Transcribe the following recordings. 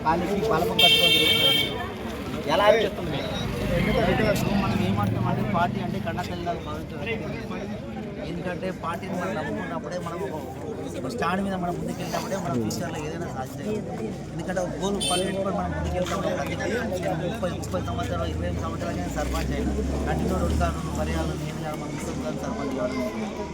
కాలికి బలపం కట్టుకొని ఎలా అనిపిస్తుంది? మనం ఏమంటామంటే పార్టీ అంటే కన్నతల్లిలాగా భావించాలి. ఎందుకంటే పార్టీని మనం నమ్ముకున్నప్పుడే మనం ఒక స్టాండ్ మీద మనం ముందుకెళ్ళినప్పుడే మనం ఫ్యూచర్లో ఏదైనా సాధిస్తాయి. ఎందుకంటే ఒక గోల్ పెట్టుకొని మనం ముందుకెళ్తాము. నేను 30 సంవత్సరాలు 25 సంవత్సరాలు నేను సర్పంచ్ అయినా కంటిన్యూ ఉంటాను. పర్యాలు నేను కానీ మా మిస్టర్ గారు సర్పంచ్ కావడం,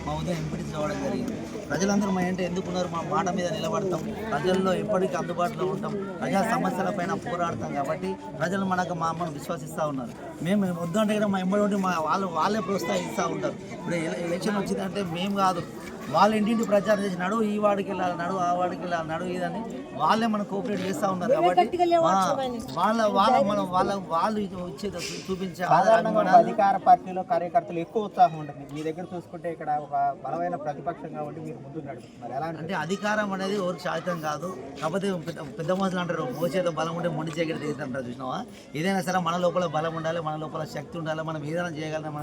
మా ఉదయం ఎంపీటీ కావడం జరిగింది. ప్రజలందరూ మా ఏంటో ఎందుకున్నారు, మా మాట మీద నిలబడతాం, ప్రజల్లో ఎప్పటికీ అందుబాటులో ఉంటాం, ప్రజా సమస్యల పైన పోరాడతాం. కాబట్టి ప్రజలు మనకు మనం విశ్వసిస్తూ ఉన్నారు. మేము వద్దంటే కూడా మా ఎంబడి ఉండి వాళ్ళే ప్రోత్సహిస్తూ ఉంటారు. ఇప్పుడు ఎలక్షన్ వచ్చిందంటే మేము కాదు, వాళ్ళ ఇంటింటి ప్రచారం చేసి నడు ఈ వాడికి వెళ్ళాలి, నడు ఆ వాడికి వెళ్ళాలి, నడు ఇదని వాళ్ళే మనం కోఆపరేట్ చేస్తూ ఉన్నారు. కాబట్టి వాళ్ళు ఇచ్చేది చూపించే అధికార పార్టీలో కార్యకర్తలు ఎక్కువ ఉత్సాహం ఉంటుంది. మీ దగ్గర చూసుకుంటే ఇక్కడ ఒక బలమైన ప్రతిపక్షంగా ఉండి మీరు ముందుకు నడుపుతున్నారు. ఎలా అంటే అధికారం అనేది ఎవరికి శాతం కాదు. కాకపోతే పెద్ద మనుషులు అంటారు మోచేత బలం ఉంటే మొండి చేయగలి తీస్తుంటారు. చూసినావా? ఏదైనా సరే మన లోపల బలం ఉండాలి, మన లోపల శక్తి ఉండాలి, మనం ఏదైనా చేయగలం,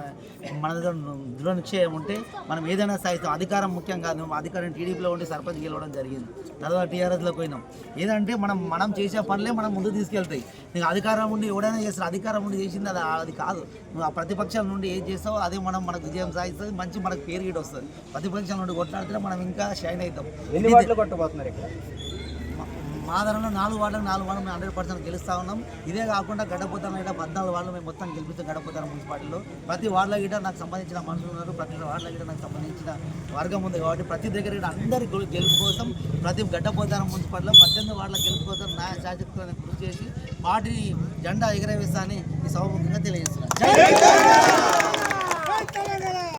మన దగ్గర దృఢ నిశ్చయం ఉంటే మనం ఏదైనా సాధిస్తాం. అధికారం ముఖ్యం కాదు. అధికారం టీడీపీలో ఉండి సర్పంచ్ గెలవడం జరిగింది, తర్వాత టీఆర్ఎస్లో పోయినాం. ఏదంటే మనం చేసే పనులే మనం ముందు తీసుకెళ్తాయి. నీకు అధికారం ఉండి ఎవడైనా చేస్తారు, అధికారం ఉండి చేసింది అది కాదు. నువ్వు ఆ ప్రతిపక్షం నుండి ఏం చేస్తావో అదే మనకు విజయం సాధిస్తుంది, మంచి మనకు పేరు గిట్ వస్తుంది. ప్రతిపక్షం నుండి కొట్లాడితే మనం ఇంకా షైన్ అవుతాం. ఎన్ని వార్డులు కొట్టబోతున్నారు ఇక్కడ? మా ధరలో 4 వార్డులకు 4 వార్డు మేము 100% గెలుస్తూ ఉన్నాం. ఇదే కాకుండా గడ్డపోతాను గిట్ట 14 వార్డులు మేము మొత్తం గెలిపిస్తాం. గడ్డపోతాను మున్సిపాలిటీలో ప్రతి వార్డులో గిట్ట నాకు సంబంధించిన మనుషులు ఉన్నారు, ప్రతి వార్డులో గిట్ట నాకు సంబంధించిన వర్గం ఉంది. కాబట్టి ప్రతి దగ్గర గిట్ట అందరి గెలుపు కోసం ప్రతి గడ్డపోతాను మున్సిపాలిటీలో 18 వార్డుల గెలుపు కోసం నా శాశ్వతంగా కృషి చేసి పార్టీ జెండా ఎగరవేస్తా అని ఈ సభముఖంగా తెలియజేస్తున్నాను.